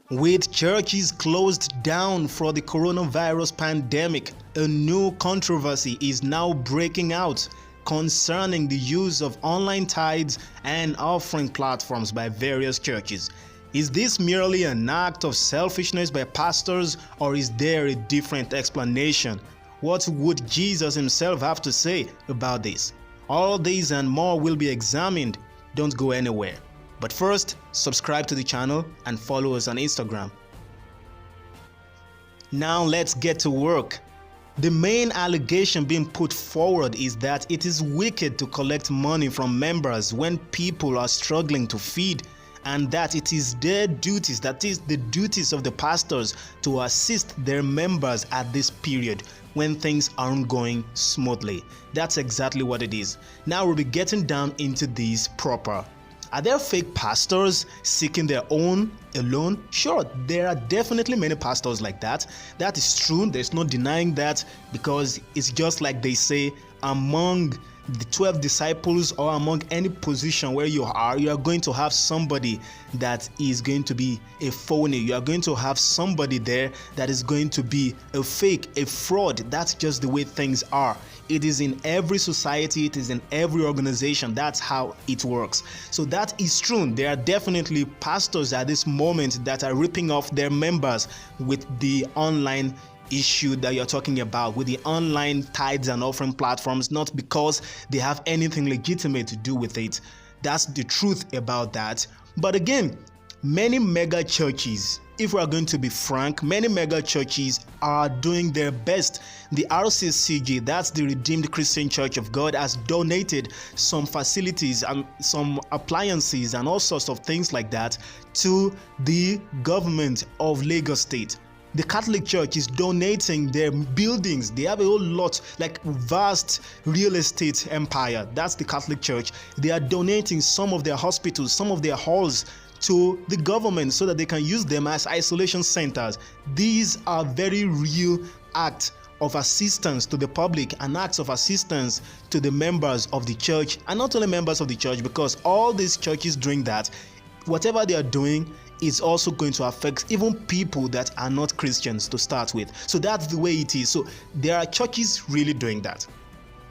With churches closed down for the coronavirus pandemic, a new controversy is now breaking out concerning the use of online tithes and offering platforms by various churches. Is this merely an act of selfishness by pastors, or is there a different explanation? What would Jesus himself have to say about this? All these and more will be examined. Don't go anywhere. But first, subscribe to the channel and follow us on Instagram. Now let's get to work. The main allegation being put forward is that it is wicked to collect money from members when people are struggling to feed, and that it is their duties, that is the duties of the pastors, to assist their members at this period when things aren't going smoothly. That's exactly what it is. Now we'll be getting down into this proper. Are there fake pastors seeking their own alone? Sure, there are definitely many pastors like that. That is true. There's no denying that, because it's just like they say, among the 12 disciples or among any position where you are going to have somebody that is going to be a phony. You are going to have somebody there that is going to be a fake, a fraud. That's just the way things are. It is in every society, it is in every organization. That's how it works. So that is true. There are definitely pastors at this moment that are ripping off their members with the online issue that you're talking about, with the online tithes and offering platforms, not because they have anything legitimate to do with it. That's the truth about that. But again, many mega churches, if we are going to be frank, many mega churches are doing their best. The RCCG, that's the Redeemed Christian Church of God, has donated some facilities and some appliances and all sorts of things like that to the government of Lagos State. The Catholic Church is donating their buildings. They have a whole lot, like vast real estate empire. That's the Catholic Church. They are donating some of their hospitals, some of their halls to the government so that they can use them as isolation centers. These are very real acts of assistance to the public and acts of assistance to the members of the church, and not only members of the church, because all these churches doing that, whatever they are doing is also going to affect even people that are not Christians to start with. So that's the way it is. So there are churches really doing that.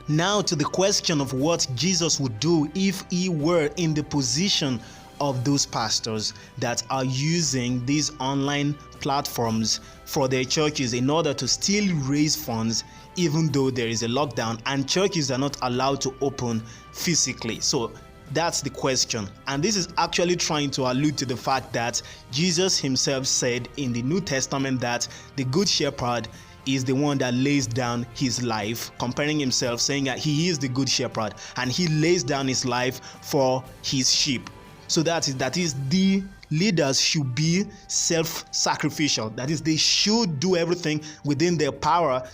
Now to the question of what Jesus would do if he were in the position of those pastors that are using these online platforms for their churches in order to still raise funds, even though there is a lockdown and churches are not allowed to open physically. So that's the question. And this is actually trying to allude to the fact that Jesus himself said in the New Testament that the Good Shepherd is the one that lays down his life, comparing himself, saying that he is the Good Shepherd and he lays down his life for his sheep. So that is the leaders should be self-sacrificial. That is, they should do everything within their power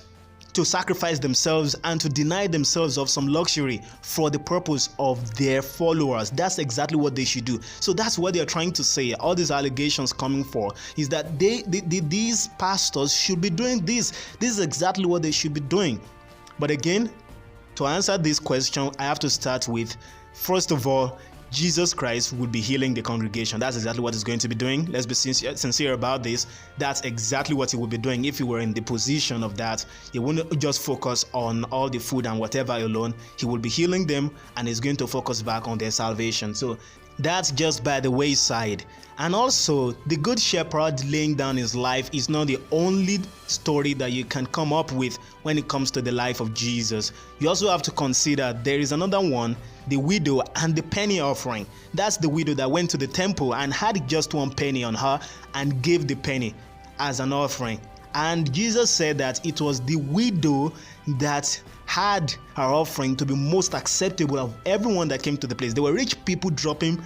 to sacrifice themselves and to deny themselves of some luxury for the purpose of their followers. That's exactly what they should do. So that's what they're trying to say. All these allegations coming for is that these pastors should be doing this. This is exactly what they should be doing. But again, to answer this question, I have to start with, first of all, Jesus Christ would be healing the congregation. That's exactly what he's going to be doing. Let's be sincere about this. That's exactly what he would be doing if he were in the position of that. He wouldn't just focus on all the food and whatever alone. He will be healing them, and he's going to focus back on their salvation. So that's just by the wayside. And also, the Good Shepherd laying down his life is not the only story that you can come up with when it comes to the life of Jesus. You also have to consider there is another one, the widow and the penny offering. That's the widow that went to the temple and had just one penny on her and gave the penny as an offering. And Jesus said that it was the widow that had her offering to be most acceptable of everyone that came to the place. There were rich people dropping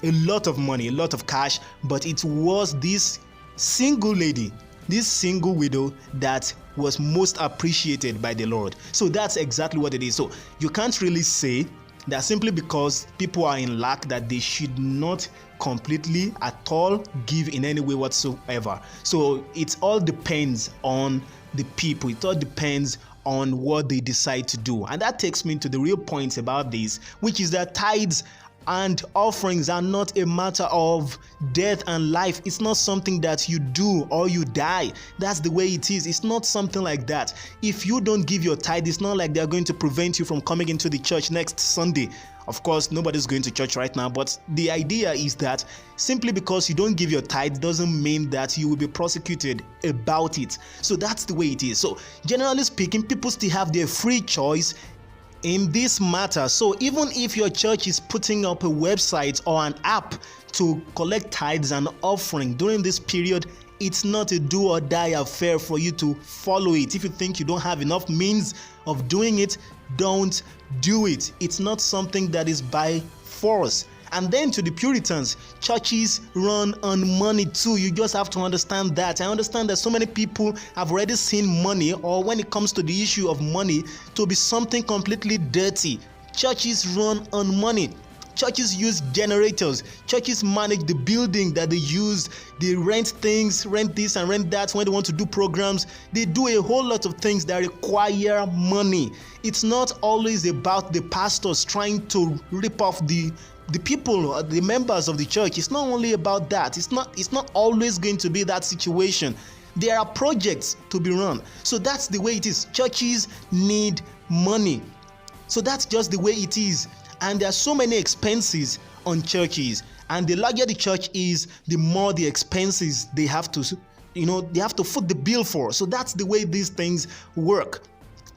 a lot of money, a lot of cash, but it was this single lady, this single widow, that was most appreciated by the Lord. So that's exactly what it is. So you can't really say that simply because people are in lack that they should not completely at all give in any way whatsoever. So it all depends on the people. It all depends on what they decide to do. And that takes me to the real point about this, which is that tithes and offerings are not a matter of death and life. It's not something that you do or you die. That's the way it is. It's not something like that. If you don't give your tithe, it's not like they're going to prevent you from coming into the church next Sunday. Of course, nobody's going to church right now, but the idea is that simply because you don't give your tithe doesn't mean that you will be prosecuted about it. So that's the way it is. So generally speaking, people still have their free choice in this matter. So even if your church is putting up a website or an app to collect tithes and offering during this period, it's not a do or die affair for you to follow it. If you think you don't have enough means of doing it, don't do it. It's not something that is by force. And then to the Puritans, churches run on money too. You just have to understand that. I understand that so many people have already seen money, or when it comes to the issue of money, to be something completely dirty. Churches run on money. Churches use generators. Churches manage the building that they use. They rent things, rent this and rent that when they want to do programs. They do a whole lot of things that require money. It's not always about the pastors trying to rip off the people, the members of the church. It's not only about that. It's not always going to be that situation. There are projects to be run. So that's the way it is. Churches need money. So that's just the way it is. And there are so many expenses on churches, and the larger the church is, the more the expenses they have to foot the bill for. So that's the way these things work.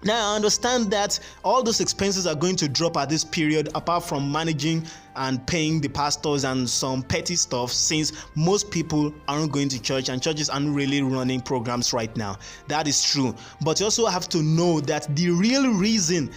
Now, I understand that all those expenses are going to drop at this period, apart from managing and paying the pastors and some petty stuff, since most people aren't going to church and churches aren't really running programs right now. That is true. But you also have to know that the real reason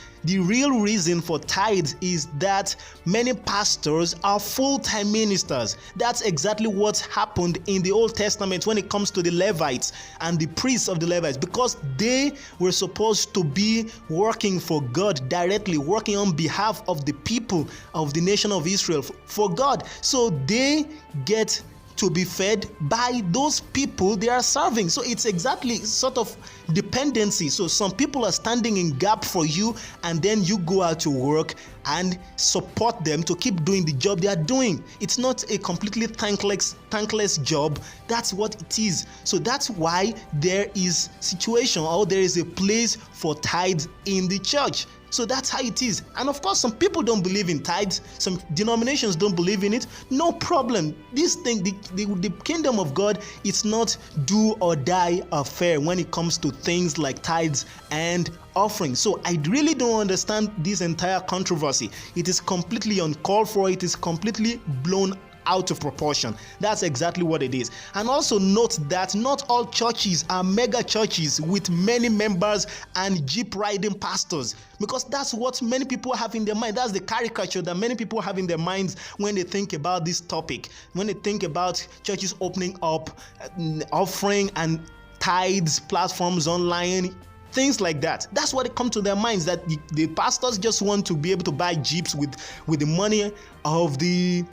for tithes is that many pastors are full-time ministers. That's exactly what happened in the Old Testament when it comes to the Levites and the priests of the Levites, because they were supposed to be working for God directly, working on behalf of the people of the nation of Israel for God. So they get to be fed by those people they are serving. So it's exactly sort of dependency. So some people are standing in gap for you, and then you go out to work and support them to keep doing the job they are doing. It's not a completely thankless job. That's what it is. So that's why there is situation, or there is a place for tithes in the church. So that's how it is. And of course, some people don't believe in tithes. Some denominations don't believe in it. No problem. This thing, the kingdom of God, it's not do or die affair when it comes to things like tithes and offerings. So I really don't understand this entire controversy. It is completely uncalled for. It is completely blown out of proportion. That's exactly what it is. And also note that not all churches are mega churches with many members and jeep riding pastors, because that's what many people have in their mind. That's the caricature that many people have in their minds when they think about this topic, when they think about churches opening up, offering and tithes platforms online, things like that. That's what it comes to their minds, that the pastors just want to be able to buy jeeps with the money of the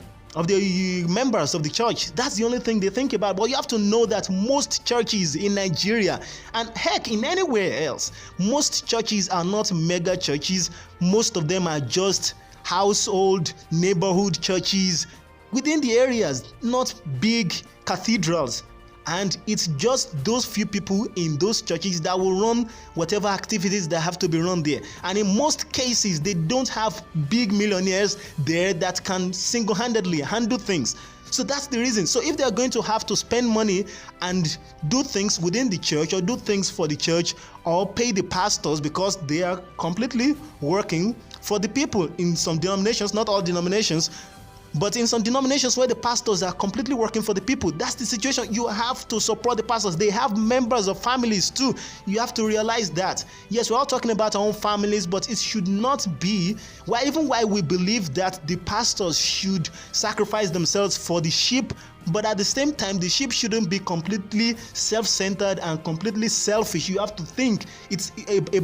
members of the church. That's the only thing they think about. But you have to know that most churches in Nigeria, and heck in anywhere else, most churches are not mega churches. Most of them are just household neighborhood churches within the areas, not big cathedrals. And it's just those few people in those churches that will run whatever activities that have to be run there. And in most cases, they don't have big millionaires there that can single-handedly handle things. So that's the reason. So if they are going to have to spend money and do things within the church, or do things for the church, or pay the pastors because they are completely working for the people in some denominations, not all denominations, but in some denominations where the pastors are completely working for the people, that's the situation. You have to support the pastors. They have members of families too. You have to realize that. Yes, we're all talking about our own families, but it should not be why we believe that the pastors should sacrifice themselves for the sheep. But at the same time, the sheep shouldn't be completely self-centered and completely selfish. You have to think it's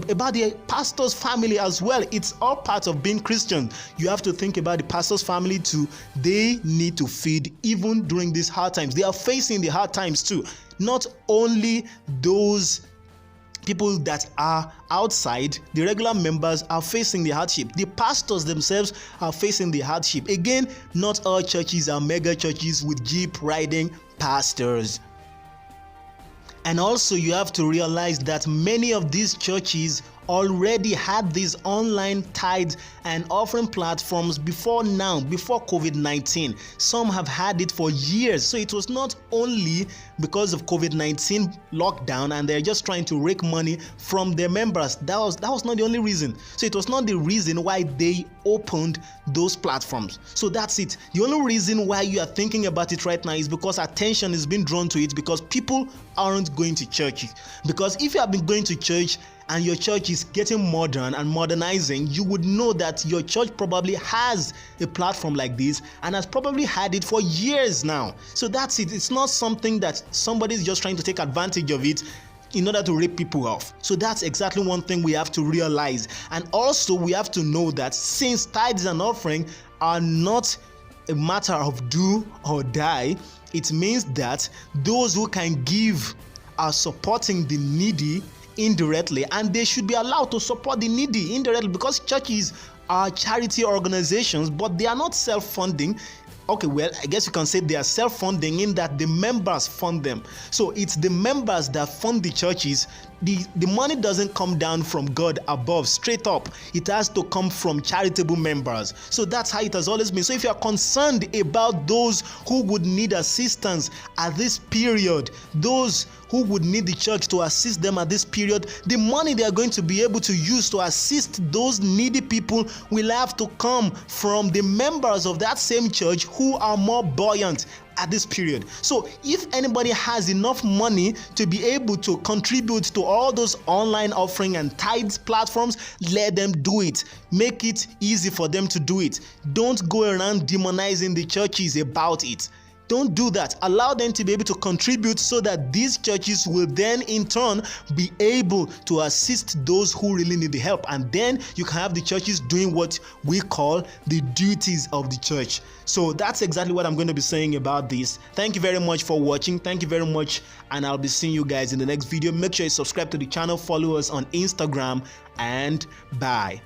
about the pastor's family as well. It's all part of being Christian. You have to think about the pastor's family too. They need to feed even during these hard times. They are facing the hard times too. Not only those People that are outside, the regular members, are facing the hardship. The pastors themselves are facing the hardship. Again, not all churches are mega churches with jeep riding pastors. And also you have to realize that many of these churches already had these online tithes and offering platforms before COVID-19. Some have had it for years. So it was not only because of COVID-19 lockdown and they're just trying to rake money from their members. That was not the only reason. So it was not the reason why they opened those platforms. So that's it. The only reason why you are thinking about it right now is because attention is being drawn to it, because people aren't going to church. Because if you have been going to church and your church is getting modern and modernizing, you would know that your church probably has a platform like this and has probably had it for years now. So that's it. It's not something that somebody's just trying to take advantage of it in order to rip people off. So that's exactly one thing we have to realize. And also we have to know that since tithes and offering are not a matter of do or die, it means that those who can give are supporting the needy indirectly, and they should be allowed to support the needy indirectly, because churches are charity organizations, but they are not self-funding. Okay, well, I guess you can say they are self-funding in that the members fund them. So it's the members that fund the churches. The money doesn't come down from God above straight up. It has to come from charitable members. So that's how it has always been. So if you are concerned about those who would need assistance at this period, those who would need the church to assist them at this period, the money they are going to be able to use to assist those needy people will have to come from the members of that same church who are more buoyant at this period. So if anybody has enough money to be able to contribute to all those online offering and tithes platforms, let them do it. Make it easy for them to do it. Don't go around demonizing the churches about it. Don't do that. Allow them to be able to contribute so that these churches will then in turn be able to assist those who really need the help. And then you can have the churches doing what we call the duties of the church. So that's exactly what I'm going to be saying about this. Thank you very much for watching. Thank you very much. And I'll be seeing you guys in the next video. Make sure you subscribe to the channel, follow us on Instagram, and bye.